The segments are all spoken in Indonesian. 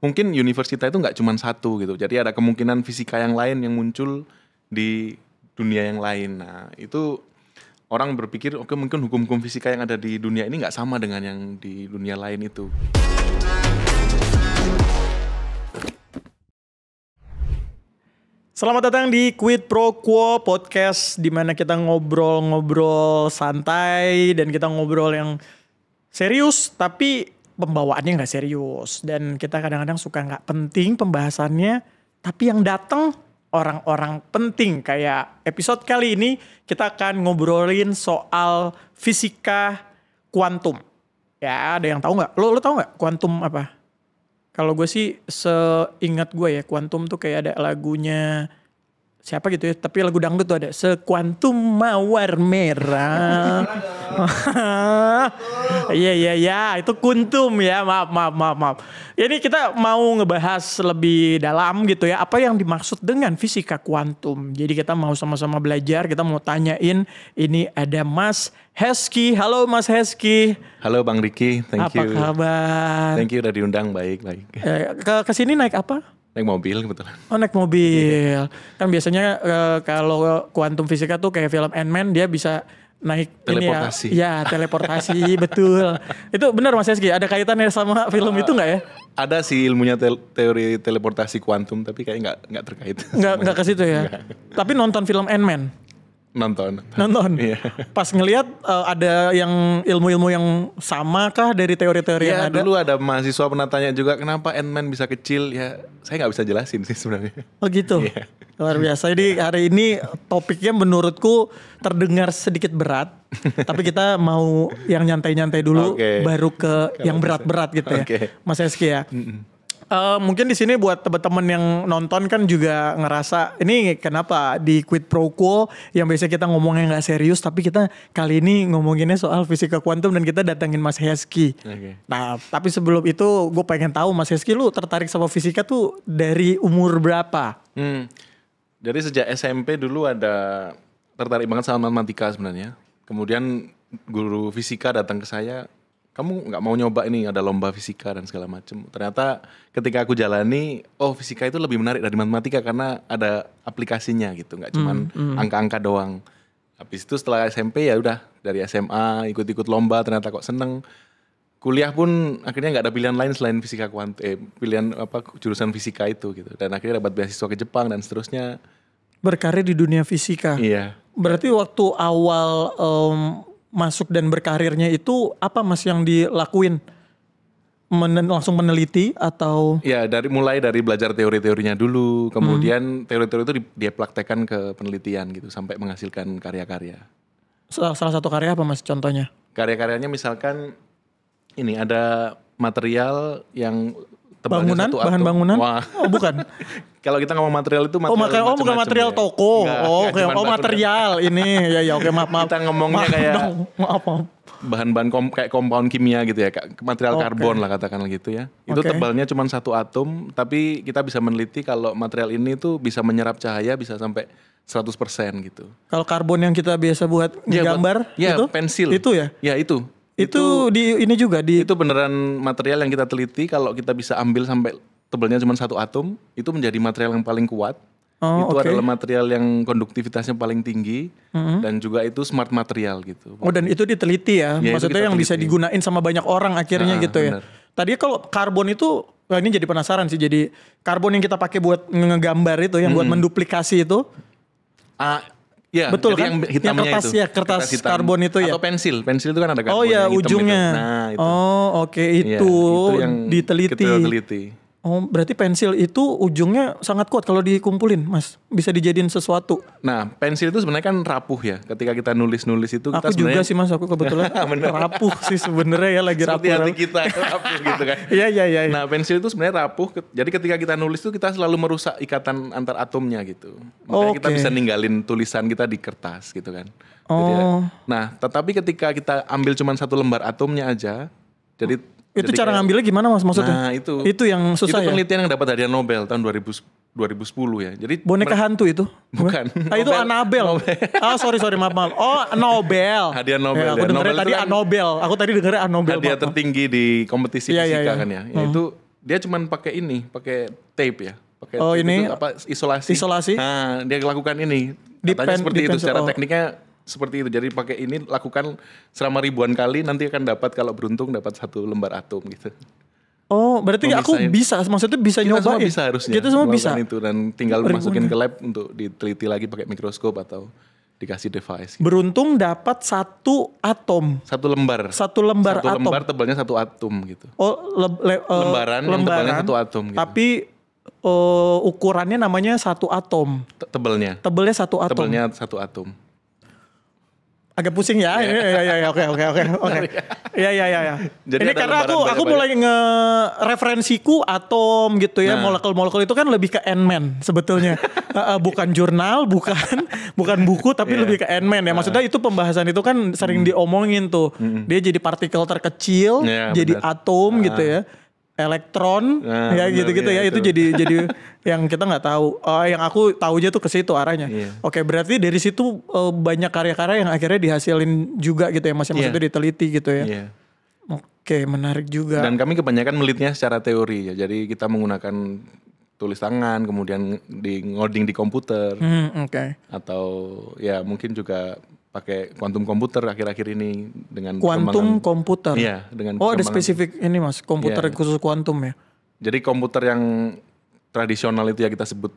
mungkin universe kita itu nggak cuma satu gitu. Jadi ada kemungkinan fisika yang lain yang muncul di dunia yang lain. Nah itu orang berpikir oke, mungkin hukum-hukum fisika yang ada di dunia ini nggak sama dengan yang di dunia lain itu. Selamat datang di Quid Pro Quo Podcast, di mana kita ngobrol-ngobrol santai dan kita ngobrol yang serius tapi pembawaannya nggak serius, dan kita kadang-kadang suka nggak penting pembahasannya tapi yang datang orang-orang penting. Kayak episode kali ini kita akan ngobrolin soal fisika kuantum. Ya, ada yang tahu nggak? Lo tahu nggak kuantum apa? Kalau gue sih seingat gue ya, kuantum tuh kayak ada lagunya siapa gitu ya, tapi lagu dangdut tuh ada sekuantum mawar merah. Iya, itu kuntum ya, maaf. Ini kita mau ngebahas lebih dalam gitu ya, apa yang dimaksud dengan fisika kuantum. Jadi kita mau sama-sama belajar, kita mau tanyain, ini ada Mas Hezky. Halo Mas Hezky. Halo Bang Riki, thank you. Apa kabar? Thank you udah diundang, baik. Ke sini naik apa? Naik mobil kebetulan. Oh, naik mobil. Kan biasanya kalau kuantum fisika tuh kayak film Ant-Man, dia bisa naik teleportasi. Ini ya. Ya, teleportasi betul. Itu benar Mas Hezky, ada kaitannya sama film itu nggak ya? Ada sih ilmunya teori teleportasi kuantum, tapi kayak nggak terkait. Nggak ke situ ya. Tapi nonton film Ant-Man. Nonton. Iya. Pas ngelihat ada yang ilmu-ilmu yang sama kah dari teori-teori yang ada? Dulu ada mahasiswa pernah tanya juga kenapa Ant-Man bisa kecil. Ya saya nggak bisa jelasin sih sebenarnya. Oh gitu. Yeah. Luar biasa. Jadi hari ini topiknya menurutku terdengar sedikit berat. Tapi kita mau yang nyantai-nyantai dulu, baru ke yang berat-berat gitu ya. Mas Hezky ya. Mungkin di sini buat teman-teman yang nonton kan juga ngerasa ini kenapa di Quid Pro Quo yang biasanya kita ngomongnya nggak serius, tapi kita kali ini ngomonginnya soal fisika kuantum dan kita datangin Mas Hezky. Nah, tapi sebelum itu gue pengen tahu Mas Hezky, lu tertarik sama fisika tuh dari umur berapa? Dari sejak SMP dulu ada tertarik banget sama matematika sebenarnya. Kemudian guru fisika datang ke saya, kamu nggak mau nyoba ini, ada lomba fisika dan segala macam. Ternyata ketika aku jalani, fisika itu lebih menarik dari matematika karena ada aplikasinya gitu, nggak cuman angka-angka doang. Habis itu setelah SMP ya udah, dari SMA ikut-ikut lomba, ternyata kok seneng. Kuliah pun akhirnya nggak ada pilihan lain selain fisika kuantum, pilihan jurusan fisika itu gitu. Dan akhirnya dapat beasiswa ke Jepang dan seterusnya. Berkarir di dunia fisika. Iya. Berarti waktu awal masuk dan berkarirnya itu apa Mas yang dilakuin? Langsung meneliti atau? Ya mulai dari belajar teori-teorinya dulu, kemudian teori-teori itu dia praktekkan ke penelitian gitu sampai menghasilkan karya-karya. Salah satu karya apa Mas contohnya? Karya-karyanya misalkan ini ada material yang bangunan, bahan bangunan? Wah. Oh bukan. Kalau kita ngomong material itu material bukan material ya. toko. Material ini. Ya oke, maaf. Kita ngomongnya maaf. Bahan-bahan kayak compound kimia gitu ya, material karbon lah katakanlah gitu ya. Itu tebalnya cuma 1 atom, tapi kita bisa meneliti kalau material ini tuh bisa menyerap cahaya bisa sampai 100% gitu. Kalau karbon yang kita biasa buat gambar itu? Pensil. Itu ya? Ya itu. Itu di ini juga itu beneran material yang kita teliti, kalau kita bisa ambil sampai tebalnya cuma 1 atom, itu menjadi material yang paling kuat. Itu adalah material yang konduktivitasnya paling tinggi dan juga itu smart material gitu. Oh, dan itu diteliti ya? Maksudnya yang bisa digunain sama banyak orang akhirnya gitu ya. Tadi kalau karbon itu, ini jadi penasaran sih, jadi karbon yang kita pakai buat ngegambar itu, yang buat menduplikasi itu. Ya, betul kan? Yang hitamnya kertas, itu. Kertas hitam. Karbon itu ya. Atau pensil itu kan ada karbon. Oh ya, ujungnya. Itu. Nah, itu. Itu yang diteliti. Kita teliti. Oh, berarti pensil itu ujungnya sangat kuat kalau dikumpulin, Mas. Bisa dijadiin sesuatu. Nah, pensil itu sebenarnya kan rapuh ya. Ketika kita nulis-nulis itu kita sebenarnya. Aku juga sih Mas, aku kebetulan rapuh sih sebenarnya ya, lagi rapuh. Hati kita rapuh gitu kan. Iya. Nah, pensil itu sebenarnya rapuh. Jadi ketika kita nulis itu kita selalu merusak ikatan antar atomnya gitu. Makanya kita bisa ninggalin tulisan kita di kertas gitu kan. Nah, tetapi ketika kita ambil cuma 1 lembar atomnya aja, jadi itu cara ngambilnya gimana Mas maksudnya? Nah itu yang susah ya? Itu penelitian yang dapat hadiah Nobel tahun 2010 ya. Jadi boneka hantu itu? Bukan. Itu Annabelle. Sorry maaf. Oh, Nobel. Hadiah Nobel. Aku dengernya tadi Nobel. Aku tadi dengernya Nobel. Hadiah tertinggi di kompetisi fisika kan ya. Itu dia cuman pakai tape ya. Pakai Oh, tape ini itu apa isolasi. isolasi. Nah, dia lakukan ini. Katanya seperti itu secara tekniknya seperti itu. Jadi pakai ini lakukan selama ribuan kali nanti akan dapat kalau beruntung dapat 1 lembar atom gitu. Oh, berarti aku bisa, maksudnya bisa kita nyoba semua bisa harusnya. Kita semua bisa itu dan tinggal masukin ke lab untuk diteliti lagi pakai mikroskop atau dikasih device. Gitu. Beruntung dapat 1 atom. 1 lembar. 1 lembar atom. 1 atom. lembar tebalnya 1 atom gitu. Oh, lembaran yang tebalnya 1 atom gitu. Tapi ukurannya namanya 1 atom. Tebalnya 1 atom. Tebalnya 1 atom. Agak pusing ya. Ya, oke. Ya. Jadi ini karena aku mulai nge-referensiku atom gitu ya. Molekul-molekul itu kan lebih ke Ant-Man sebetulnya. Bukan jurnal, bukan buku, tapi lebih ke Ant-Man ya. Maksudnya itu pembahasan itu kan sering diomongin tuh. Dia jadi partikel terkecil, jadi atom gitu ya. Elektron ya gitu-gitu ya. Itu jadi yang kita nggak tahu. Yang aku tahu aja tuh ke situ arahnya. Oke, berarti dari situ banyak karya-karya yang akhirnya dihasilin juga gitu ya, maksudnya diteliti gitu ya. Oke, menarik juga. Dan kami kebanyakan melitnya secara teori ya. Jadi kita menggunakan tulis tangan, kemudian di ngoding di komputer. Atau ya mungkin juga pakai kuantum komputer akhir-akhir ini dengan kuantum komputer. Iya, dengan ada spesifik ini Mas, komputer khusus kuantum ya. Jadi komputer yang tradisional itu ya kita sebut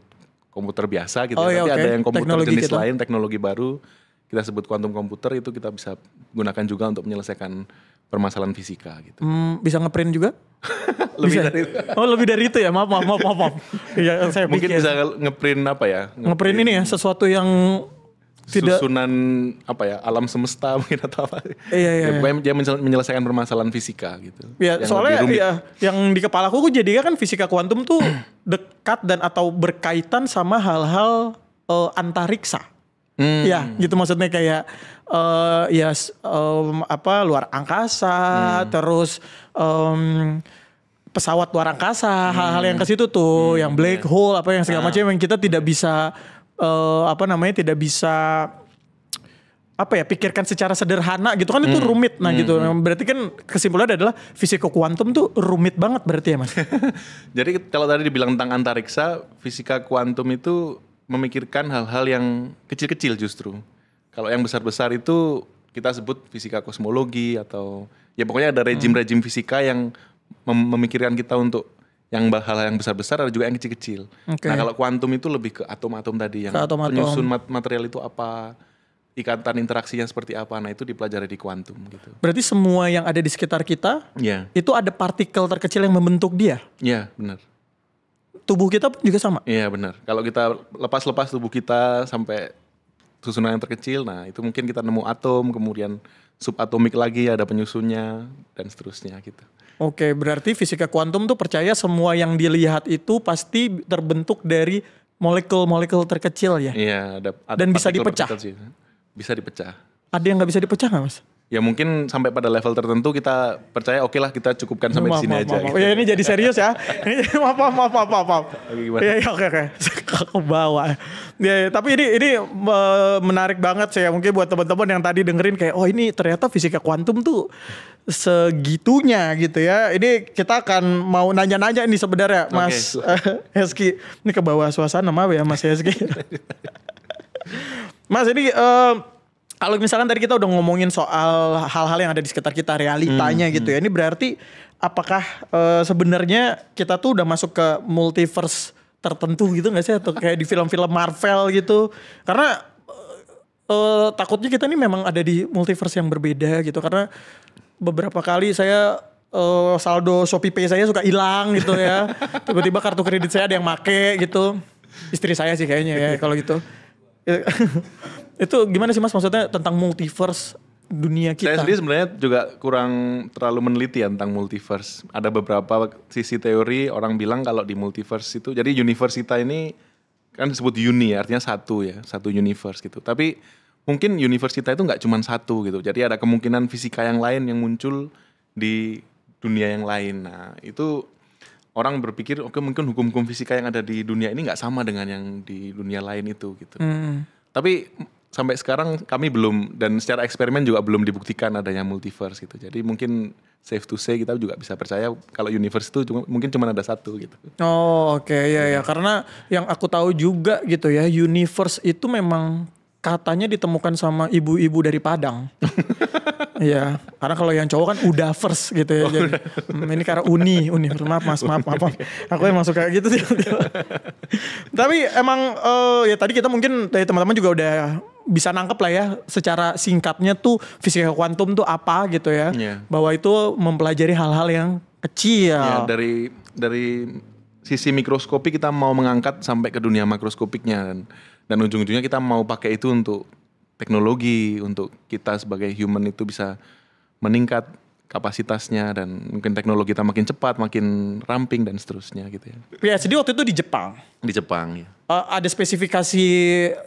komputer biasa gitu. Tapi ada yang komputer teknologi jenis lain, teknologi baru kita sebut kuantum komputer, itu kita bisa gunakan juga untuk menyelesaikan permasalahan fisika gitu. Bisa ngeprint juga? Lebih dari itu. Lebih dari itu ya. Maaf. Ya, saya mungkin bisa ngeprint apa ya? Ngeprint ini ya, sesuatu yang susunan apa ya, alam semesta mungkin atau apa. Iya. Dia menyelesaikan permasalahan fisika gitu. Ya, soalnya yang di kepalaku jadinya kan fisika kuantum tuh dekat dan atau berkaitan sama hal-hal antariksa. Ya, gitu maksudnya kayak luar angkasa, terus pesawat luar angkasa, hal-hal yang ke situ tuh, yang black hole apa yang segala macam yang kita tidak bisa tidak bisa pikirkan secara sederhana gitu kan, itu rumit. Nah gitu. Berarti kan kesimpulannya adalah fisika kuantum tuh rumit banget berarti ya Mas. Jadi kalau tadi dibilang tentang antariksa, fisika kuantum itu memikirkan hal-hal yang kecil-kecil justru. Kalau yang besar-besar itu kita sebut fisika kosmologi atau ya pokoknya ada rejim-rejim fisika yang memikirkan kita untuk yang hal-hal yang besar-besar, ada juga yang kecil-kecil. Nah kalau kuantum itu lebih ke atom-atom tadi, yang penyusun material itu apa, ikatan interaksinya seperti apa, nah itu dipelajari di kuantum gitu. Berarti semua yang ada di sekitar kita, itu ada partikel terkecil yang membentuk dia? Iya, benar. Tubuh kita pun juga sama? Iya benar. Kalau kita lepas tubuh kita sampai susunan yang terkecil, nah itu mungkin kita nemu atom, kemudian subatomik lagi ada penyusunnya, dan seterusnya gitu. Oke, berarti fisika kuantum tuh percaya semua yang dilihat itu pasti terbentuk dari molekul-molekul terkecil ya? Iya, ada dan bisa dipecah? Bisa dipecah. Ada yang gak bisa dipecah gak Mas? Ya mungkin sampai pada level tertentu kita percaya oke lah kita cukupkan sampai di sini aja. Gitu. Ya ini jadi serius ya. Maaf. Ya, oke. Aku bawa. Ya, tapi ini menarik banget sih ya. Mungkin buat teman-teman yang tadi dengerin kayak ini ternyata fisika kuantum tuh segitunya gitu ya. Ini kita akan mau nanya-nanya nih sebenarnya Mas Hezky. Ini ke bawah suasana maaf ya Mas Hezky. Mas ini kalau misalkan tadi kita udah ngomongin soal hal-hal yang ada di sekitar kita, realitanya gitu ya. Ini berarti apakah sebenarnya kita tuh udah masuk ke multiverse tertentu gitu gak sih? Atau kayak di film-film Marvel gitu. Karena takutnya kita nih memang ada di multiverse yang berbeda gitu. Karena beberapa kali saya saldo Shopee Pay saya suka hilang gitu ya. Tiba-tiba kartu kredit saya ada yang make gitu. Istri saya sih kayaknya ya kalau gitu. Itu gimana sih Mas, maksudnya tentang multiverse dunia kita? Saya sendiri sebenarnya juga kurang terlalu meneliti ya tentang multiverse. Ada beberapa sisi teori orang bilang kalau di multiverse itu, jadi universe kita ini kan disebut uni ya, artinya satu universe gitu. Tapi mungkin universe kita itu nggak cuma satu gitu. Jadi ada kemungkinan fisika yang lain yang muncul di dunia yang lain. Nah itu orang berpikir mungkin hukum-hukum fisika yang ada di dunia ini nggak sama dengan yang di dunia lain itu gitu. Tapi sampai sekarang kami belum, dan secara eksperimen juga belum dibuktikan adanya multiverse gitu. Jadi mungkin safe to say kita juga bisa percaya kalau universe itu mungkin cuma ada satu gitu. Oh oke, ya karena yang aku tahu juga gitu ya, universe itu memang katanya ditemukan sama ibu-ibu dari Padang. Iya, karena kalau yang cowok kan udah first gitu ya. Jadi, ini karena uni, maaf. Aku emang suka gitu sih. Tapi emang ya tadi kita mungkin dari teman-teman juga udah bisa nangkep lah ya secara singkatnya tuh fisika kuantum tuh apa gitu ya. Yeah. Bahwa itu mempelajari hal-hal yang kecil. Ya, dari sisi mikroskopi kita mau mengangkat sampai ke dunia makroskopiknya, dan ujung-ujungnya kita mau pakai itu untuk teknologi, untuk kita sebagai human itu bisa meningkat kapasitasnya, dan mungkin teknologi kita makin cepat, makin ramping dan seterusnya gitu ya. Ya, jadi waktu itu di Jepang. Di Jepang ya. Ada spesifikasi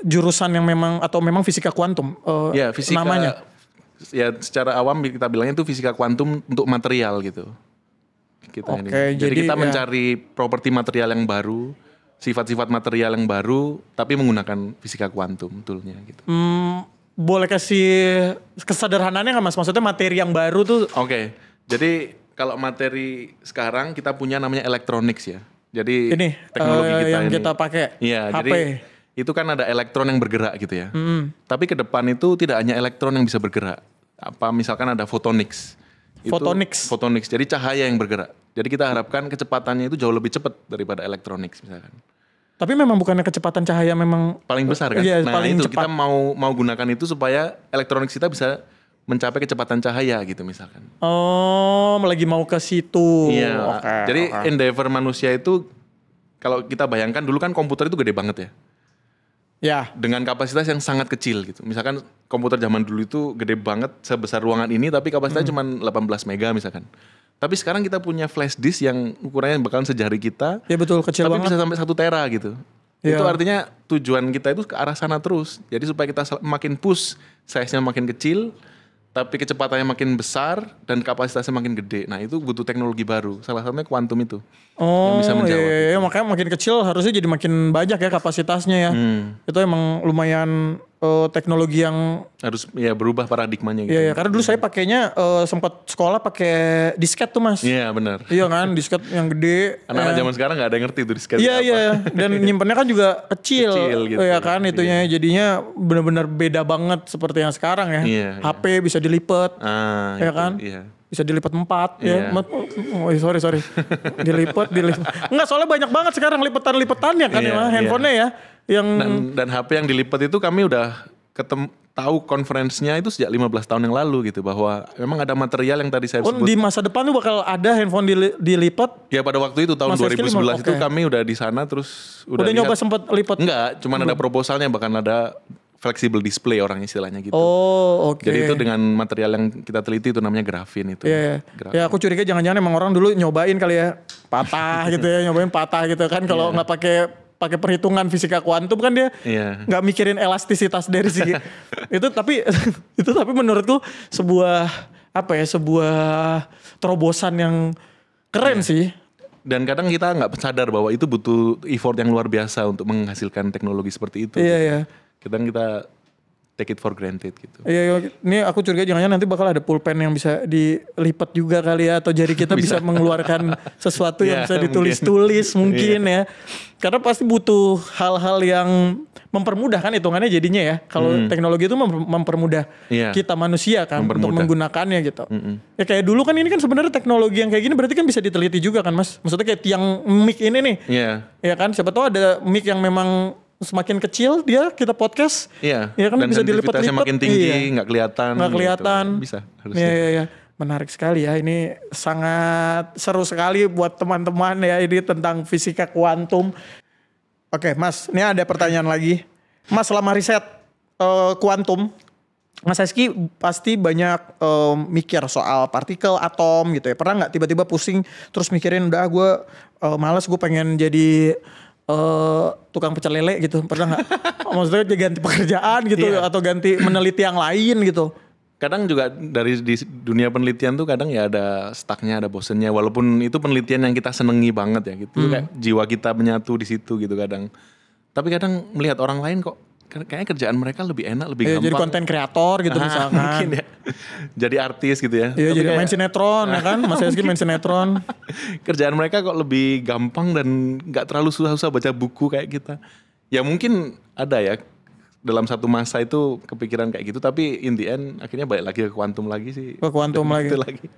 jurusan yang memang atau memang fisika kuantum Ya, fisika namanya. Ya secara awam kita bilangnya itu fisika kuantum untuk material gitu. Kita ini. Jadi kita mencari properti material yang baru, sifat-sifat material yang baru, tapi menggunakan fisika kuantum toolnya gitu. Boleh kasih kesederhanaannya nggak Mas? Maksudnya materi yang baru tuh? Oke. Jadi kalau materi sekarang kita punya namanya electronics ya. Jadi ini teknologi kita yang ini. kita pakai. Iya. HP. Jadi itu kan ada elektron yang bergerak gitu ya. Tapi ke depan itu tidak hanya elektron yang bisa bergerak. Apa misalkan ada photonics. Photonics. Jadi cahaya yang bergerak. Jadi kita harapkan kecepatannya itu jauh lebih cepat daripada electronics misalkan. Tapi memang bukannya kecepatan cahaya memang paling besar kan? Iya, nah paling itu cepat. kita mau gunakan itu supaya elektronik kita bisa mencapai kecepatan cahaya gitu misalkan. Oh, lagi mau ke situ. Iya. Jadi endeavor manusia itu kalau kita bayangkan dulu kan komputer itu gede banget ya. Ya. Dengan kapasitas yang sangat kecil gitu. Misalkan komputer zaman dulu itu gede banget sebesar ruangan ini tapi kapasitasnya cuma 18 mega misalkan. Tapi sekarang kita punya flash disk yang ukurannya bakalan sejari kita. Ya betul, kecil tapi banget. bisa sampai 1 tera gitu. Ya. Itu artinya tujuan kita itu ke arah sana terus. Jadi supaya kita makin push, size-nya makin kecil, tapi kecepatannya makin besar dan kapasitasnya makin gede. Nah itu butuh teknologi baru. Salah satunya kuantum itu. Oh, yang bisa menjawab. Iya, makanya makin kecil harusnya jadi makin banyak ya kapasitasnya ya. Itu emang lumayan teknologi yang harus ya berubah paradigmanya gitu. Iya, karena dulu saya pakainya sempat sekolah pakai disket tuh Mas. Iya benar. Iya kan, disket yang gede. Anak-anak zaman sekarang nggak ada yang ngerti tuh disket. Iya, dan nyimpennya kan juga kecil gitu. ya kan itunya. Jadinya benar-benar beda banget seperti yang sekarang ya. Iya, HP bisa dilipat. Ya itu, kan? Iya. Bisa dilipat 4 Iya. ya. Oh, sorry. dilipat. Enggak, soalnya banyak banget sekarang lipetan-lipetannya kan Iya, ya, handphonenya ya. Yang dan HP yang dilipat itu kami udah tahu conference-nya itu sejak 15 tahun yang lalu gitu, bahwa memang ada material yang tadi saya sebut. di masa depan tuh bakal ada handphone dilipat. Ya pada waktu itu tahun Mas Rizky 2011 itu oke. kami udah di sana terus Udah nyoba sempet lipat. Enggak, cuman ada proposalnya, bahkan ada flexible display orang istilahnya gitu. Oh, oke. Jadi itu dengan material yang kita teliti itu namanya grafin itu. Iya. Grafin. Ya aku curiga jangan-jangan emang orang dulu nyobain kali ya patah gitu ya, nyobain patah gitu kan kalau nggak pakai perhitungan fisika kuantum kan dia nggak mikirin elastisitas dari segi itu tapi menurutku sebuah terobosan yang keren sih. Dan kadang kita nggak sadar bahwa itu butuh effort yang luar biasa untuk menghasilkan teknologi seperti itu. Iya. Kadang kita take it for granted gitu. Iya, ini aku curiga jangan-jangan nanti bakal ada pulpen yang bisa dilipat juga kali ya, atau jari kita bisa mengeluarkan sesuatu yang bisa ditulis-tulis mungkin ya. Karena pasti butuh hal-hal yang mempermudah kan hitungannya jadinya ya. Kalau teknologi itu mempermudah kita manusia kan untuk menggunakannya gitu. Ya kayak dulu kan ini kan sebenarnya teknologi yang kayak gini berarti kan bisa diteliti juga kan Mas. Maksudnya kayak tiang mic ini nih. Iya. Ya kan, siapa tahu ada mic yang memang semakin kecil dia kita podcast. Iya. Ya kan dan bisa dilipat-lipat. makin tinggi, nggak kelihatan. Nggak kelihatan. Gitu. Bisa harusnya. Iya. Menarik sekali ya. Ini sangat seru sekali buat teman-teman ya ini tentang fisika kuantum. Oke, Mas, ini ada pertanyaan lagi. Mas, selama riset kuantum, Mas Rizky pasti banyak mikir soal partikel, atom gitu ya. Pernah nggak tiba-tiba pusing terus mikirin udah gue malas, gue pengen jadi tukang pecel lele gitu, pernah nggak? Maksudnya dia ganti pekerjaan gitu atau ganti meneliti yang lain gitu? Kadang juga di dunia penelitian tuh kadang ya ada stucknya, ada bosennya. Walaupun itu penelitian yang kita senengi banget ya gitu, kayak jiwa kita menyatu di situ gitu kadang. Tapi kadang melihat orang lain kok kayaknya kerjaan mereka lebih enak, lebih gampang. Jadi konten kreator gitu misalkan. Mungkin ya. Jadi artis gitu ya. Iya, jadi main sinetron ya kan, Mas Heski main sinetron. Kerjaan mereka kok lebih gampang dan nggak terlalu susah-susah baca buku kayak kita. Ya mungkin ada ya dalam satu masa itu kepikiran kayak gitu, tapi in the end akhirnya balik lagi ke kuantum lagi sih. Ke kuantum lagi.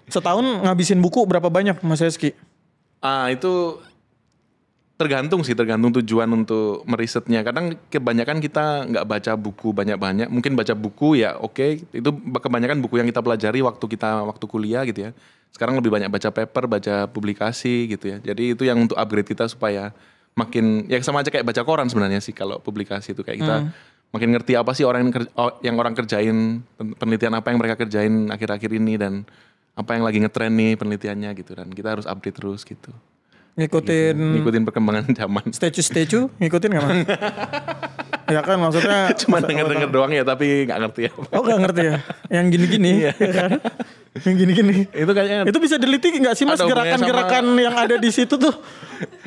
Setahun ngabisin buku berapa banyak Mas Heski? Itu tergantung tujuan untuk merisetnya. Kadang kebanyakan kita nggak baca buku banyak-banyak. Mungkin baca buku ya oke. Itu kebanyakan buku yang kita pelajari waktu kuliah gitu ya. Sekarang lebih banyak baca paper, baca publikasi gitu ya. Jadi itu yang untuk upgrade kita supaya makin, ya sama aja kayak baca koran sebenarnya sih kalau publikasi itu kayak kita makin ngerti apa sih orang kerjain, penelitian apa yang mereka kerjain akhir-akhir ini dan apa yang lagi ngetren nih penelitiannya gitu, dan kita harus update terus gitu. Ngikutin perkembangan zaman. Statue ngikutin nggak Mas? Ya kan maksudnya. Cuma denger doang ya tapi nggak ngerti apa. Oh nggak ngerti ya? Yang gini-gini ya kan? Yang gini-gini. Itu kayaknya. Itu bisa deliti nggak sih Mas gerakan-gerakan yang ada di situ tuh?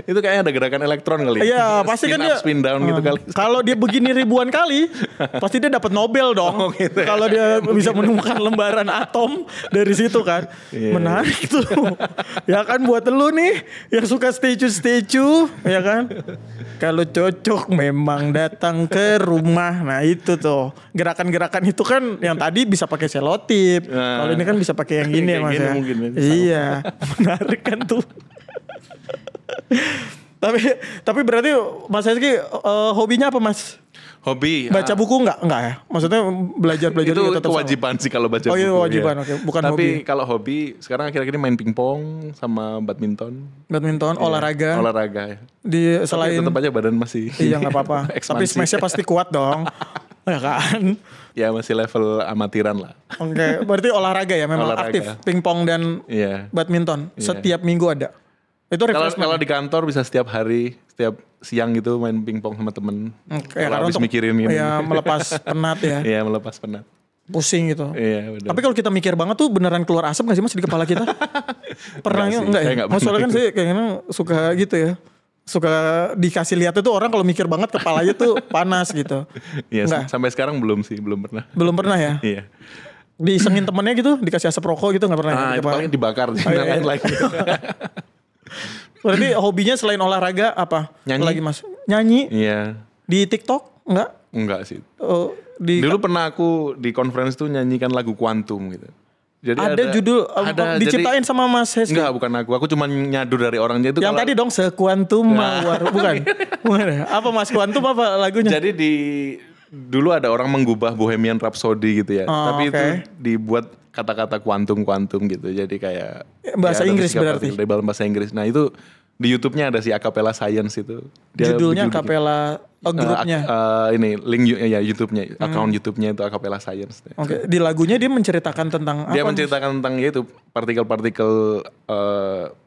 Itu kayaknya ada gerakan elektron kali. Iya pasti kan dia. Spin down gitu kali. Kalau dia begini ribuan kali, pasti dia dapat Nobel dong. Gitu ya. Kalau dia bisa menemukan lembaran atom dari situ kan. Menarik tuh. Ya kan buat lu nih yang suka statue ya kan. Kalau cocok memang datang ke rumah. Nah itu tuh gerakan-gerakan itu kan yang tadi bisa pakai selotip. Kalau ini kan bisa pakai yang gini ya Mas ya. Iya, menarik kan tuh. tapi berarti Mas Heski hobinya apa Mas? Hobi baca buku enggak ya? Maksudnya belajar itu kewajiban sih kalau baca buku. Oh iya kewajiban, ya. Oke. Bukan tapi hobi. Kalau hobi sekarang akhir-akhir ini main pingpong sama badminton. Olahraga. Olahraga ya. Selain tetap aja badan masih. Iya nggak apa-apa. Tapi smashnya pasti kuat dong. Ya kan? Ya masih level amatiran lah. Oke, berarti olahraga ya memang aktif. Pingpong dan badminton setiap minggu ada. Itu kalau di kantor bisa setiap hari, setiap siang gitu main pingpong sama temen. Karena untuk mikirin ini. Ya melepas penat ya. Iya melepas penat. Pusing gitu. Iya benar. Tapi kalau kita mikir banget tuh beneran keluar asap gak sih Mas di kepala kita? Pernah enggak ya? Soalnya kan saya kayaknya suka gitu ya. Suka dikasih lihat itu orang kalau mikir banget kepalanya tuh panas gitu. Iya sampai sekarang belum pernah. Belum pernah ya? Iya. Diisengin temennya gitu, dikasih asap rokok gitu gak pernah? Itu paling dibakar sih. Lagi. Berarti hobinya selain olahraga apa? Nyanyi. Lagi Mas? Nyanyi? Iya. Di TikTok? Enggak? Enggak sih. Dulu pernah aku di conference tuh nyanyikan lagu Quantum gitu. Jadi ada judul diciptain sama Mas Heski? Enggak, bukan aku cuma nyadur dari orangnya itu. Yang tadi dong sekuantum mawar, bukan? Apa Mas Quantum apa lagunya? Jadi dulu ada orang menggubah Bohemian Rhapsody gitu ya. Tapi itu dibuat kata-kata kuantum gitu. Jadi kayak bahasa Inggris berarti. Dalam bahasa Inggris. Nah, itu di YouTube-nya ada si Acapella Science itu. Judulnya Acapella grupnya. Ini link ya YouTube-nya, account YouTube-nya itu Acapella Science. Oke, di lagunya dia menceritakan tentang apa? Dia menceritakan tentang itu partikel-partikel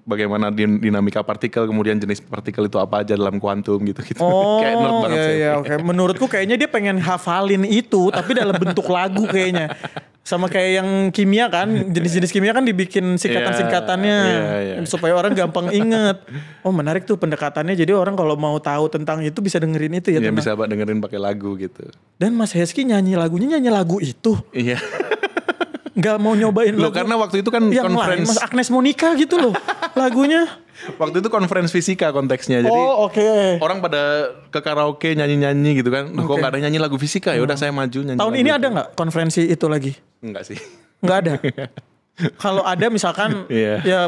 bagaimana dinamika partikel, kemudian jenis partikel itu apa aja dalam kuantum gitu-gitu. Oh, kayak nerd banget sih. Iya, oke. Menurutku kayaknya dia pengen hafalin itu tapi dalam bentuk lagu kayaknya. Sama kayak yang kimia kan, jenis-jenis kimia kan dibikin singkatan-singkatannya supaya orang gampang inget. Oh menarik tuh pendekatannya, jadi orang kalau mau tahu tentang itu bisa dengerin itu ya. Iya bisa dengerin pakai lagu gitu. Dan Mas Heski nyanyi lagu itu. Iya. Nggak mau nyobain lagu. Karena waktu itu kan conference. Mas Agnes Monica gitu loh lagunya. Waktu itu conference fisika konteksnya, jadi orang pada ke karaoke nyanyi-nyanyi gitu kan. Kok nggak ada nyanyi lagu fisika ya? Udah saya maju nyanyi. Tahun ini ada nggak konferensi itu lagi? Enggak sih. Nggak ada. Kalau ada misalkan ya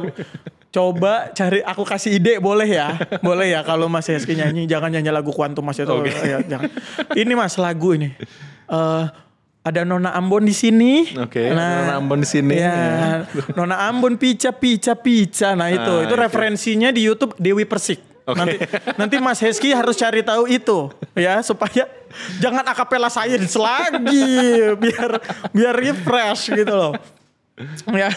coba cari, aku kasih ide boleh ya kalau Mas Heski nyanyi, jangan nyanyi lagu kuantum Mas itu. Ya, jangan. Ini Mas lagu ini. Ada Nona Ambon di sini. Nona Ambon di sini. Ya. Nona Ambon pica. Nah itu referensinya di YouTube Dewi Persik. Nanti Mas Heski harus cari tahu itu ya supaya jangan Acapella Science lagi biar refresh gitu loh. Ya.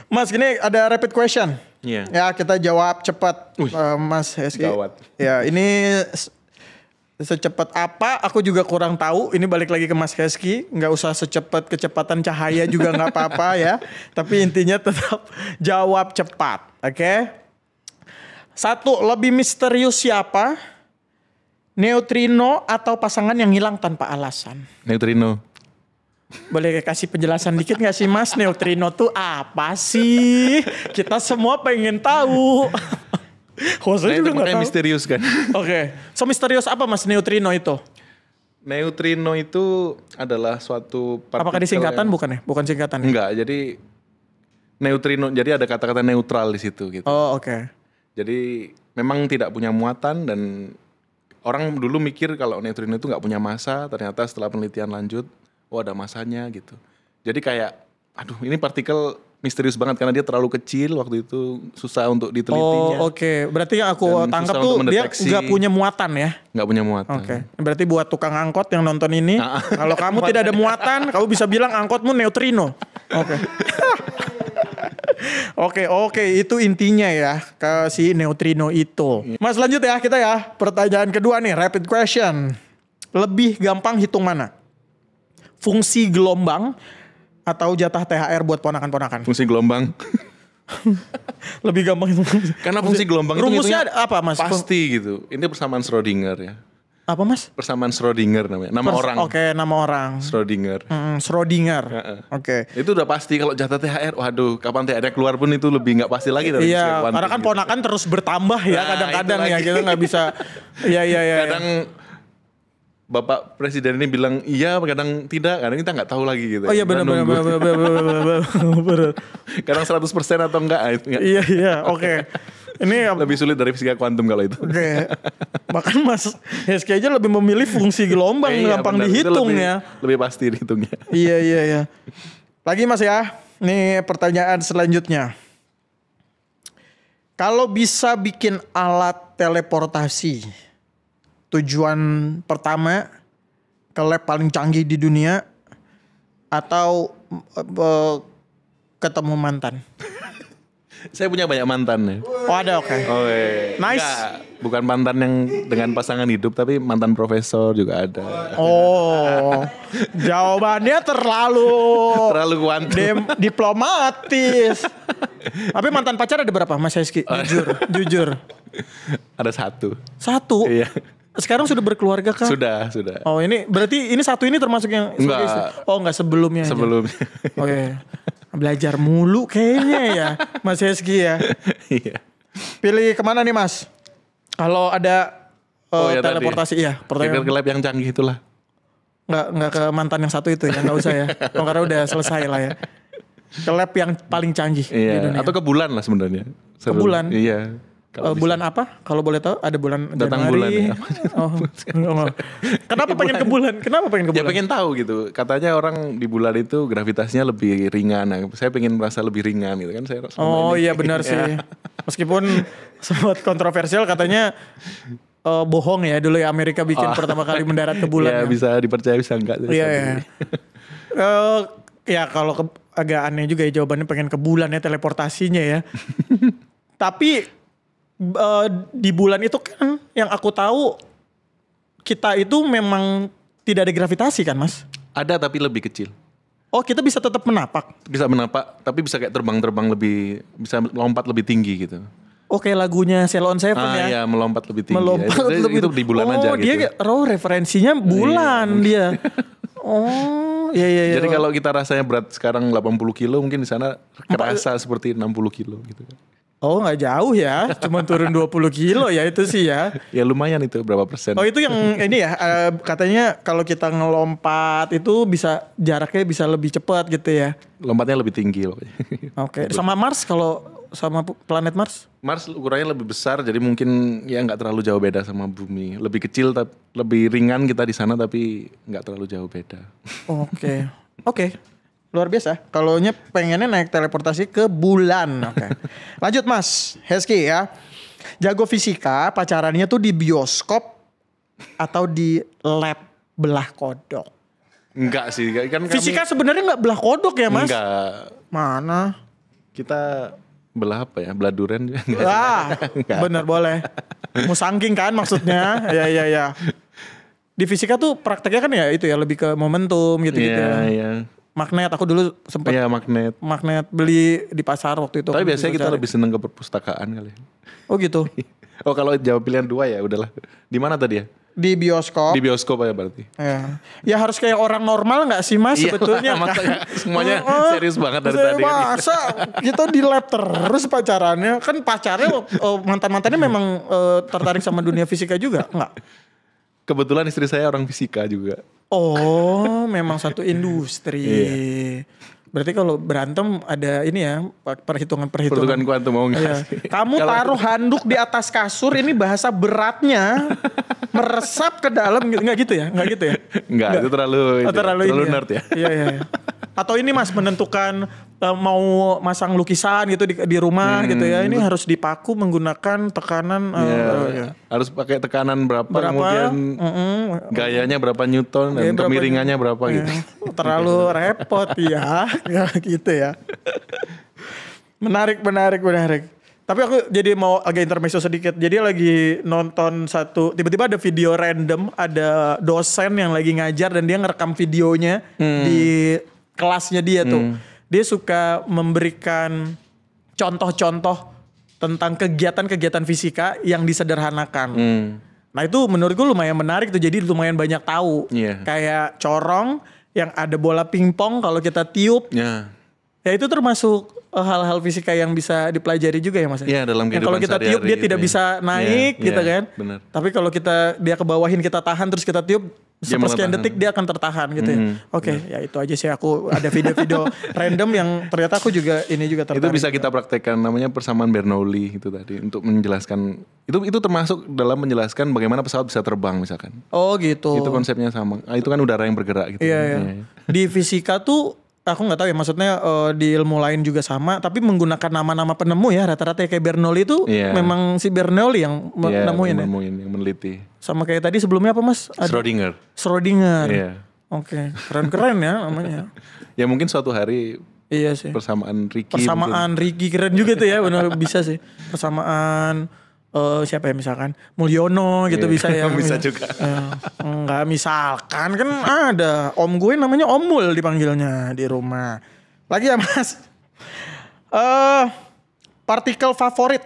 Mas gini ada rapid question. Ya kita jawab cepat Mas Heski. Ya ini secepat apa aku juga kurang tahu, ini balik lagi ke Mas Heski, nggak usah secepat kecepatan cahaya juga nggak apa-apa ya, tapi intinya tetap jawab cepat, oke? 1, lebih misterius siapa? Neutrino atau pasangan yang hilang tanpa alasan? Neutrino. Boleh kasih penjelasan dikit gak sih Mas? Neutrino tuh apa sih? Kita semua pengen tahu. Nah itu makanya misterius kan. Oke. So misterius apa Mas neutrino itu? Neutrino itu adalah suatu partikel. Apakah disingkatan bukan ya? Bukan singkatan. Enggak, jadi neutrino, jadi ada kata-kata neutral di situ gitu. Oh oke. Jadi memang tidak punya muatan dan orang dulu mikir kalau neutrino itu nggak punya massa, ternyata setelah penelitian lanjut, oh ada massanya gitu. Jadi kayak, aduh ini partikel misterius banget karena dia terlalu kecil waktu itu, susah untuk ditelitinya. Oh oke. Berarti yang aku Dan tangkap susah tuh untuk dia mendeteksi. nggak punya muatan ya? Nggak punya muatan. Oke. Berarti buat tukang angkot yang nonton ini, kalau kamu tidak ada muatan, kamu bisa bilang angkotmu neutrino. Oke. Oke, itu intinya ya ke si neutrino itu. Mas lanjut ya kita ya. Pertanyaan kedua nih, rapid question. Lebih gampang hitung mana? Fungsi gelombang atau jatah THR buat ponakan-ponakan? Fungsi gelombang. Lebih gampang hitung. Karena fungsi gelombang itu Rumusnya ngitungnya apa Mas? pasti gitu. Ini persamaan Schrödinger ya. Apa Mas? Persamaan Schrödinger namanya. Nama orang. Oke, nama orang. Schrödinger. Schrödinger. Oke. Itu udah pasti kalau jatah THR, waduh kapan THR keluar pun itu lebih nggak pasti lagi dari Iya, kuantum karena kan gitu. ponakan terus bertambah ya Nah, kadang-kadang itu ya lagi. kita nggak bisa. Iya. Kadang Bapak Presiden ini bilang iya, kadang tidak, kadang kita nggak tahu lagi gitu. Oh iya Kita benar. nunggu. Kadang 100% atau enggak, itu nggak. Iya, oke. Ini Lebih sulit dari fisika kuantum kalau itu. oke. Bahkan Mas Heski aja lebih memilih fungsi gelombang Iya, gampang benar. Itu dihitung lebih, ya. Lebih pasti dihitungnya. Iya. Lagi Mas ya. Nih pertanyaan selanjutnya. Kalau bisa bikin alat teleportasi, tujuan pertama ke lab paling canggih di dunia atau ketemu mantan? Saya punya banyak mantan ya. Oh ada, oke. Nice. Enggak, bukan mantan yang dengan pasangan hidup, tapi mantan profesor juga ada. Oh, jawabannya terlalu kuantum. diplomatis. Tapi mantan pacar ada berapa Mas Heski? Jujur. Ada satu. Satu. Iya. Sekarang sudah berkeluarga kan? Sudah. Oh ini berarti ini satu ini termasuk yang sebagai Enggak. istri? Oh enggak sebelumnya aja. Sebelumnya. Oke. Belajar mulu kayaknya ya Mas Heski ya. Iya. Pilih kemana nih Mas? Kalau ada Ya teleportasi tadi. iya pertanyaan. Ke lab yang canggih itulah. Nggak ke mantan yang satu itu ya, nggak usah ya. Oh, karena udah selesai lah ya. Ke lab yang paling canggih di Iya. dunia. Atau ke bulan lah sebenarnya. Ke bulan? Iya. Kalau Bulan apa? Kalau boleh tahu ada bulan Datang Januari. bulan ya. Oh. Kenapa pengen ke bulan? Kenapa pengen ke Ya bulan? pengen tahu gitu. Katanya orang di bulan itu gravitasinya lebih ringan. Nah, saya pengen merasa lebih ringan gitu kan. Saya Oh iya benar sih. Meskipun sempat kontroversial katanya bohong ya dulu ya Amerika bikin pertama kali mendarat ke bulan. Ya bisa dipercaya bisa enggak. Iya. Ya kalau agak aneh juga ya jawabannya pengen ke bulan ya teleportasinya ya. Tapi di bulan itu kan yang aku tahu kita itu memang tidak ada gravitasi kan Mas? Ada tapi lebih kecil. Oh kita bisa tetap menapak? Bisa menapak tapi bisa kayak terbang-terbang lebih, bisa lompat lebih tinggi gitu. Oh kayak lagunya Ceylon Seven ya? Iya melompat lebih tinggi. Melompat Ya, itu di bulan aja gitu. Dia referensinya bulan dia. Oh iya. Jadi kalau kita rasanya berat sekarang 80 kilo mungkin di sana kerasa seperti 60 kilo gitu. Oh nggak jauh ya, cuma turun 20 kilo ya itu sih ya. Ya lumayan itu berapa persen. Oh itu yang ini ya katanya kalau kita ngelompat itu bisa jaraknya bisa lebih cepat gitu ya. Lompatnya lebih tinggi loh. Oke. Sama Mars kalau sama planet Mars? Mars ukurannya lebih besar jadi mungkin ya nggak terlalu jauh beda sama bumi. Lebih kecil tapi lebih ringan kita di sana tapi nggak terlalu jauh beda. Oke. Luar biasa. Kalaunya pengennya naik teleportasi ke bulan. Oke. Lanjut Mas Heski ya. Jago fisika pacarannya tuh di bioskop atau di lab belah kodok? Enggak sih kan Fisika sebenarnya nggak belah kodok ya Mas? Enggak. Mana? Kita belah apa ya? Belah durian juga enggak. Bener boleh. Musangking kan maksudnya. Ya. Di fisika tuh prakteknya kan ya itu ya lebih ke momentum gitu-gitu. Iya. Magnet aku dulu sempat Iya magnet. beli di pasar waktu itu. Tapi biasanya kita cari. lebih seneng ke perpustakaan kali. Oh gitu. Oh kalau jawab pilihan 2 ya udahlah. Di mana tadi ya? Di bioskop. Di bioskop ya berarti. Ya harus kayak orang normal nggak sih Mas sebetulnya? Semuanya serius banget dari tadi. Masa kita di lab terus pacarannya? Kan pacarnya mantan-mantannya memang tertarik sama dunia fisika juga? Enggak? Kebetulan istri saya orang fisika juga. Oh, memang satu industri. Berarti kalau berantem ada ini ya, perhitungan kuantum mau nggak? Iya. Kamu taruh handuk di atas kasur, ini bahasa beratnya meresap ke dalam gitu. Nggak gitu ya? Nggak, itu terlalu ya? nerd ya. Iya. Atau ini Mas menentukan mau masang lukisan gitu di rumah gitu ya. Ini harus dipaku menggunakan tekanan. Harus pakai tekanan berapa kemudian gayanya berapa newton dan kemiringannya berapa gitu. Terlalu repot ya gitu ya. Menarik. Tapi aku jadi mau agak intermezzo sedikit. Jadi lagi nonton tiba-tiba ada video random, ada dosen yang lagi ngajar dan dia ngerekam videonya di kelasnya dia tuh. Dia suka memberikan contoh-contoh tentang kegiatan-kegiatan fisika yang disederhanakan. Nah itu menurutku lumayan menarik tuh, jadi lumayan banyak tahu. Kayak corong yang ada bola pingpong kalau kita tiup. Ya itu termasuk hal-hal fisika yang bisa dipelajari juga ya Mas? Iya, dalam kehidupan kalau kita tiup dia tidak bisa naik gitu kan. Bener. Tapi kalau dia kebawahin kita tahan terus kita tiup sepersekian detik dia akan tertahan gitu ya. Oke, ya itu aja sih, aku ada video-video random yang ternyata aku juga tertarik. Itu bisa kita praktekkan, namanya persamaan Bernoulli itu tadi, untuk menjelaskan itu termasuk dalam menjelaskan bagaimana pesawat bisa terbang misalkan. Oh gitu. Itu konsepnya sama. Itu kan udara yang bergerak gitu. Iya. Di fisika tuh aku nggak tahu ya, maksudnya di ilmu lain juga sama, tapi menggunakan nama-nama penemu ya rata-rata kayak Bernoulli itu memang si Bernoulli yang nemuin yang meneliti. Sama kayak tadi sebelumnya apa Mas? Schrödinger. Iya. Oke, keren ya namanya. Ya mungkin suatu hari. Iya sih. Persamaan Ricci keren juga tuh ya, benar bisa sih. Persamaan siapa ya misalkan Mulyono gitu bisa ya. Bisa juga. Enggak, misalkan kan ada om gue namanya Om Mul dipanggilnya di rumah. Lagi ya Mas. Partikel favorit.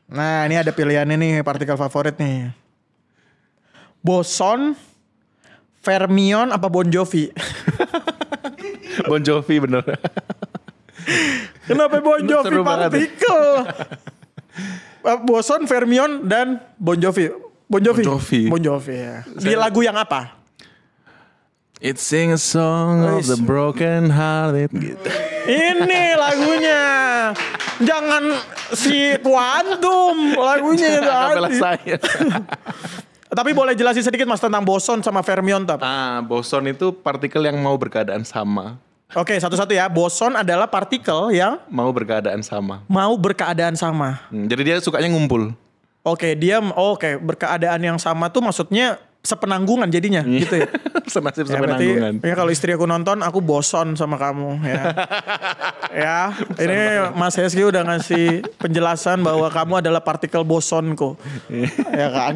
Nah ini ada pilihannya nih, partikel favorit nih. Boson, fermion apa Bon Jovi? Bon Jovi bener. Kenapa Bon Jovi partikel? Boson, fermion dan Bon Jovi. Bon Jovi ya. Di lagu yang apa? It sing a song of the broken hearted gitu. Ini lagunya. Jangan si Quantum lagunya itu. Saya. Tapi boleh jelasin sedikit Mas tentang boson sama fermion tap. Boson itu partikel yang mau berkeadaan sama. Oke, satu-satu ya. Boson adalah partikel yang mau berkeadaan sama. Jadi dia sukanya ngumpul. Oke, berkeadaan yang sama tuh maksudnya sepenanggungan jadinya gitu ya. Senasib sepenanggungan. Ya kalau istri aku nonton, aku boson sama kamu ya. Ya, ini Mas Heski udah ngasih penjelasan bahwa kamu adalah partikel bosonku. Ya kan?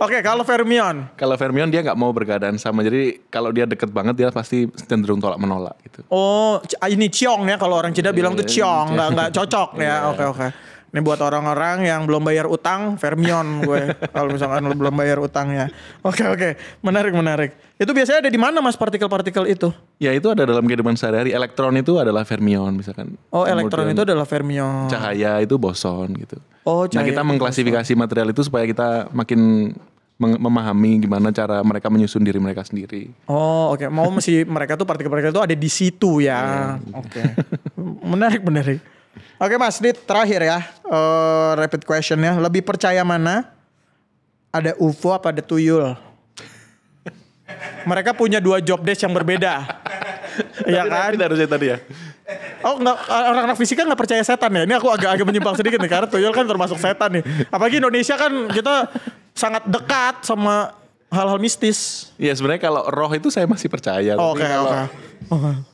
Oke, kalau fermion. Kalau fermion dia nggak mau berkeadaan sama. Jadi kalau dia deket banget dia pasti cenderung tolak menolak gitu. Oh, ini ciong ya, kalau orang Cina bilang tuh ciong, nggak cocok ya. Oke. Ini buat orang-orang yang belum bayar utang, fermion gue. Kalau misalkan belum bayar utangnya. Oke. Menarik. Itu biasanya ada di mana Mas partikel-partikel itu? Ya itu ada dalam kehidupan sehari-hari. Elektron itu adalah fermion misalkan. Oh, elektron itu adalah fermion. Cahaya itu boson gitu. Oh, cahaya. Nah, kita mengklasifikasi material itu supaya kita makin memahami gimana cara mereka menyusun diri mereka sendiri. Oh, oke. Mau mereka tuh partikel-partikel itu ada di situ ya. Oke. Menarik. Oke Mas, ini terakhir ya, rapid question ya. Lebih percaya mana? Ada UFO apa ada tuyul? Mereka punya 2 job desk yang berbeda. Iya kan? Harusnya tadi ya. Oh enggak, orang fisika gak percaya setan ya? Ini aku agak menyimpang sedikit nih, karena tuyul kan termasuk setan nih. Apalagi Indonesia kan kita sangat dekat sama hal-hal mistis. Iya sebenarnya kalau roh itu saya masih percaya. Oke.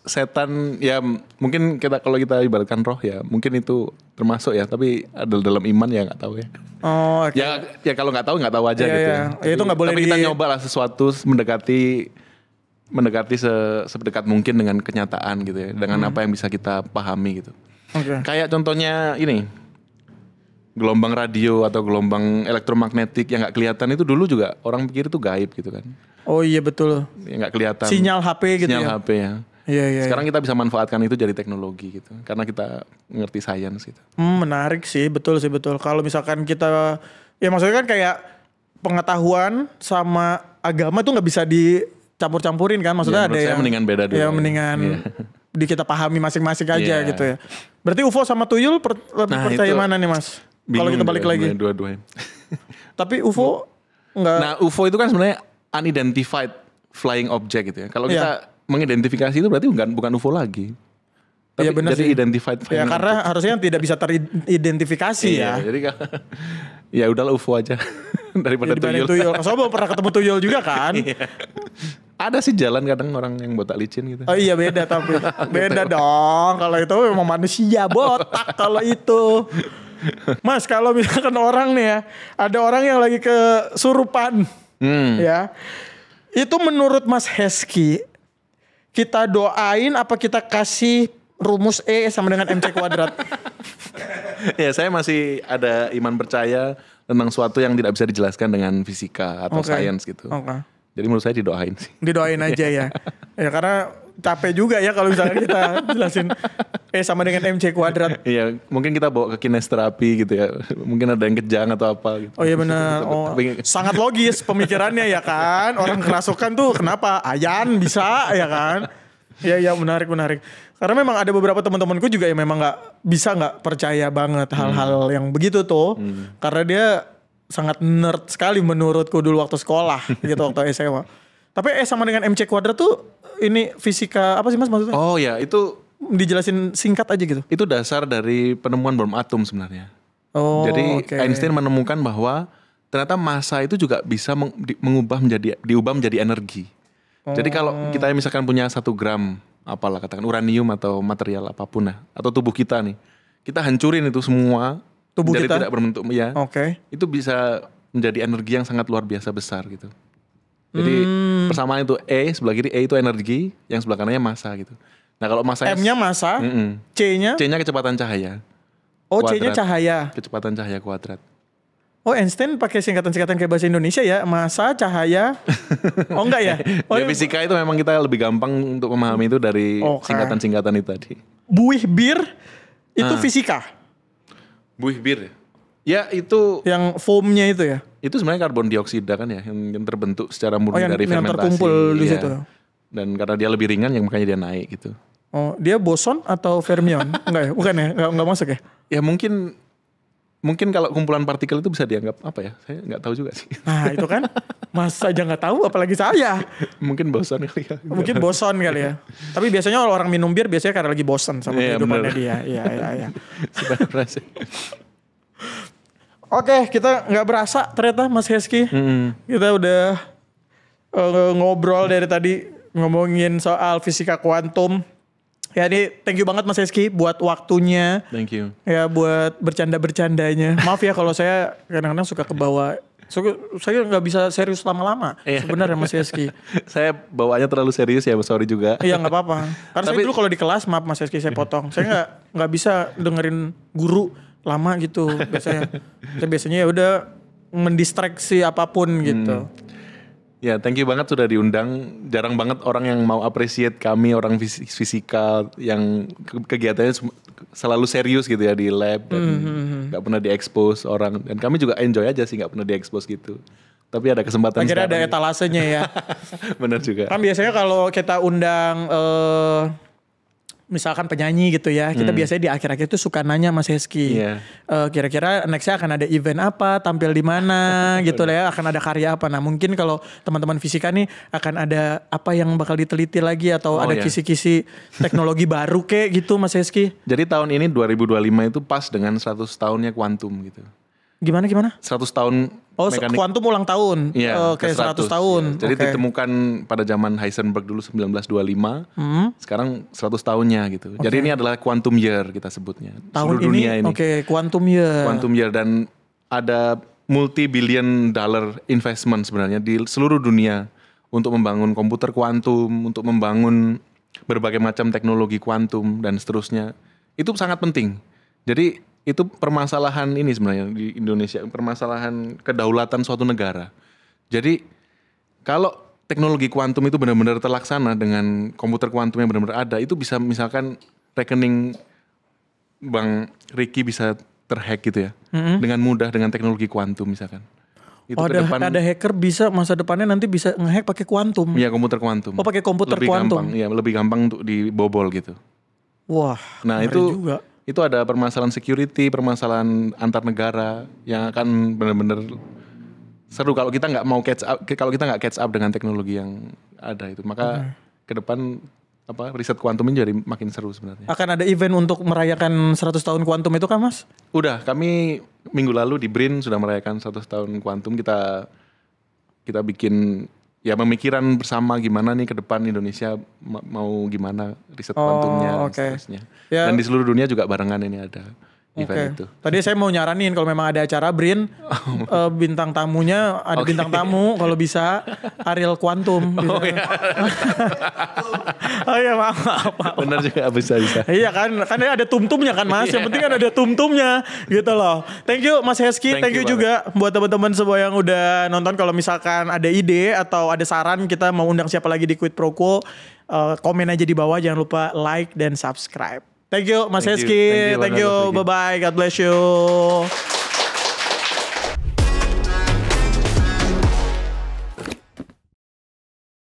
Setan ya mungkin kalau kita ibaratkan roh ya mungkin itu termasuk ya, tapi ada dalam iman ya nggak tahu ya. Oh, okay. Ya kalau nggak tahu aja gitu. Ya. Tapi, itu nggak boleh. Tapi kita nyoba lah sesuatu mendekati sedekat mungkin dengan kenyataan gitu ya, dengan apa yang bisa kita pahami gitu. Okay. Kayak contohnya ini gelombang radio atau gelombang elektromagnetik yang nggak kelihatan itu dulu juga orang pikir itu gaib gitu kan. Oh iya betul. Yang nggak kelihatan. Sinyal HP gitu Sinyal ya. HP ya. Iya. Sekarang kita bisa manfaatkan itu jadi teknologi gitu. Karena kita ngerti sains gitu. Menarik sih, betul. Kalau misalkan kita, ya maksudnya kan kayak pengetahuan sama agama tuh nggak bisa dicampur-campurin kan. Maksudnya Ya, ada menurut saya yang mendingan beda dulu. ya mendingan di kita pahami masing-masing aja Iya. gitu ya. Berarti UFO sama tuyul lebih Nah, percaya itu mana nih Mas? Kalau Bingung kita balik juga lagi. sebenarnya dua-duanya. Tapi UFO nggak. Nah, UFO itu kan sebenarnya unidentified flying object gitu ya. Kalau kita mengidentifikasi itu berarti bukan UFO lagi. Tapi Iya, benar jadi sih. identified Ya flying karena object. harusnya yang tidak bisa teridentifikasi ya. Iya, jadi ya udahlah UFO aja daripada Dibanding tuyul. tuyul. Soalnya pernah ketemu tuyul juga kan? Ada sih jalan kadang orang yang botak licin gitu. Oh iya beda tapi. Beda dong. Kalau itu memang manusia botak kalau itu. Mas kalau misalkan orang nih ya. Ada orang yang lagi kesurupan. Ya. Itu menurut Mas Hesky. Kita doain apa kita kasih rumus E sama dengan MC kuadrat? Ya saya masih ada iman percaya tentang suatu yang tidak bisa dijelaskan dengan fisika atau Oke. sains gitu. Oke. Jadi menurut saya didoain sih. Didoain aja ya. Ya karena capek juga ya kalau misalnya kita jelasin E sama dengan MC kuadrat. Iya, mungkin kita bawa ke kinesterapi gitu ya. Mungkin ada yang kejang atau apa gitu. Oh iya benar. Oh, Tapi- sangat logis pemikirannya ya kan. Orang kerasukan tuh kenapa? Ayan bisa ya kan. Iya menarik. Karena memang ada beberapa teman-temanku juga yang memang nggak percaya banget hal-hal yang begitu tuh. Karena dia sangat nerd sekali menurutku dulu waktu sekolah gitu waktu SMA. Tapi sama dengan MC kuadrat tuh ini fisika apa sih Mas maksudnya? Oh ya, itu Dijelasin singkat aja gitu. itu dasar dari penemuan bom atom sebenarnya. Oh, Jadi oke. Einstein menemukan bahwa ternyata massa itu juga bisa diubah menjadi energi. Jadi kalau kita misalkan punya 1 gram apalah katakan uranium atau material apapun lah atau tubuh kita nih, kita hancurin itu semua Tubuh jadi kita? tidak berbentuk ya. Oke. Itu bisa menjadi energi yang sangat luar biasa besar gitu. Jadi persamaan itu E sebelah kiri E itu energi, yang sebelah kanannya massa gitu. Nah kalau massanya M-nya massa, Mm-mm. C-nya C-nya kecepatan cahaya. oh C-nya kuadrat. cahaya. Kecepatan cahaya kuadrat. Oh Einstein pakai singkatan-singkatan kayak bahasa Indonesia ya, massa, cahaya. Oh enggak ya? Oh, Ya fisika itu memang kita lebih gampang untuk memahami itu dari Oke. singkatan-singkatan itu tadi. buih bir itu fisika. Buih bir ya itu Yang foamnya itu ya. sebenarnya karbon dioksida kan ya yang terbentuk secara Oh murni yang, dari yang fermentasi. terkumpul di Iya. situ. Dan karena dia lebih ringan yang makanya dia naik gitu. Oh dia boson atau fermion? Enggak ya? Bukan ya? Enggak masuk ya? Ya mungkin kalau kumpulan partikel itu bisa dianggap apa ya? Saya nggak tahu juga sih. Nah itu kan Mas aja nggak tahu apalagi saya. Mungkin bosan kali ya. Mungkin boson kali ya. Tapi biasanya kalau orang minum bir biasanya karena lagi bosan sama Iya, kehidupannya bener. dia. Iya. Sebenarnya sih. Oke, kita nggak berasa ternyata Mas Hesky. Kita udah ngobrol dari tadi ngomongin soal fisika kuantum. Ya ini thank you banget Mas Hesky buat waktunya. Thank you. Ya buat bercanda-bercandanya. Maaf ya kalau saya kadang-kadang suka kebawa. Saya nggak bisa serius lama-lama Iya. sebenarnya Mas Hesky. Saya bawaannya terlalu serius ya, sorry juga. Iya nggak apa-apa. Karena saya Tapi- dulu kalau di kelas maaf Mas Hesky saya potong. Saya nggak bisa dengerin guru lama gitu biasanya. Saya biasanya ya udah mendistraksi apapun gitu. Ya, thank you banget sudah diundang. Jarang banget orang yang mau appreciate kami orang fisika yang kegiatannya selalu serius gitu ya di lab dan nggak pernah diekspos orang. Dan kami juga enjoy aja sih nggak pernah diekspos gitu. Tapi ada kesempatan Akhirnya ada sekarang. etalasenya ya. Bener juga. Kan biasanya kalau kita undang misalkan penyanyi gitu ya, kita biasanya di akhir-akhir itu suka nanya Mas Hesky. Iya. Kira-kira nextnya akan ada event apa, tampil di mana gitu lah ya, akan ada karya apa. Nah mungkin kalau teman-teman fisika nih akan ada apa yang bakal diteliti lagi atau Oh, ada iya. kisi-kisi teknologi baru kayak gitu Mas Hesky. Jadi tahun ini 2025 itu pas dengan 100 tahunnya kuantum gitu. Gimana? 100 tahun Oh mekanik. kuantum ulang tahun. Iya, Oke, ke 100 tahun. Iya. Jadi Oke. ditemukan pada zaman Heisenberg dulu 1925. Sekarang 100 tahunnya gitu. Jadi ini adalah quantum year kita sebutnya. Tahun Seluruh dunia ini. Oke, kuantum ya. Quantum year dan ada multi-billion dollar investment sebenarnya di seluruh dunia untuk membangun komputer kuantum, untuk membangun berbagai macam teknologi kuantum dan seterusnya. Itu sangat penting. Jadi itu permasalahan ini sebenarnya di Indonesia, permasalahan kedaulatan suatu negara. Jadi kalau teknologi kuantum itu benar-benar terlaksana dengan komputer kuantum yang benar-benar ada, itu bisa misalkan rekening Bang Ricky bisa terhack gitu ya, dengan mudah dengan teknologi kuantum misalkan. Itu ada hacker bisa masa depannya nanti bisa ngehack pakai kuantum. Iya, komputer kuantum. Oh, pakai komputer lebih kuantum. Gampang, ya, lebih gampang untuk dibobol gitu. Wah, nah itu ada permasalahan security, permasalahan antar negara yang akan benar-benar seru kalau kita nggak mau catch up dengan teknologi yang ada itu. Maka ke depan riset kuantum ini jadi makin seru sebenarnya. Akan ada event untuk merayakan 100 tahun kuantum itu kan, Mas? Udah, kami minggu lalu di BRIN sudah merayakan 100 tahun kuantum. Kita bikin ya pemikiran bersama gimana nih ke depan Indonesia mau gimana riset kuantumnya dan seterusnya. Ya. Dan di seluruh dunia juga barengan ini ada event itu. Tadi saya mau nyaranin kalau memang ada acara BRIN, bintang tamunya ada bintang tamu kalau bisa Ariel Kuantum. Gitu. Oh iya. Oh iya maaf. Benar juga bisa. Iya kan ada tumtumnya kan Mas. Yang penting kan ada tumtumnya gitu loh. Thank you Mas Heski, thank you juga buat teman-teman semua yang udah nonton. Kalau misalkan ada ide atau ada saran kita mau undang siapa lagi di Quid Pro Quo, komen aja di bawah, jangan lupa like dan subscribe. Thank you Mas Heski, thank you, bye bye, God bless you.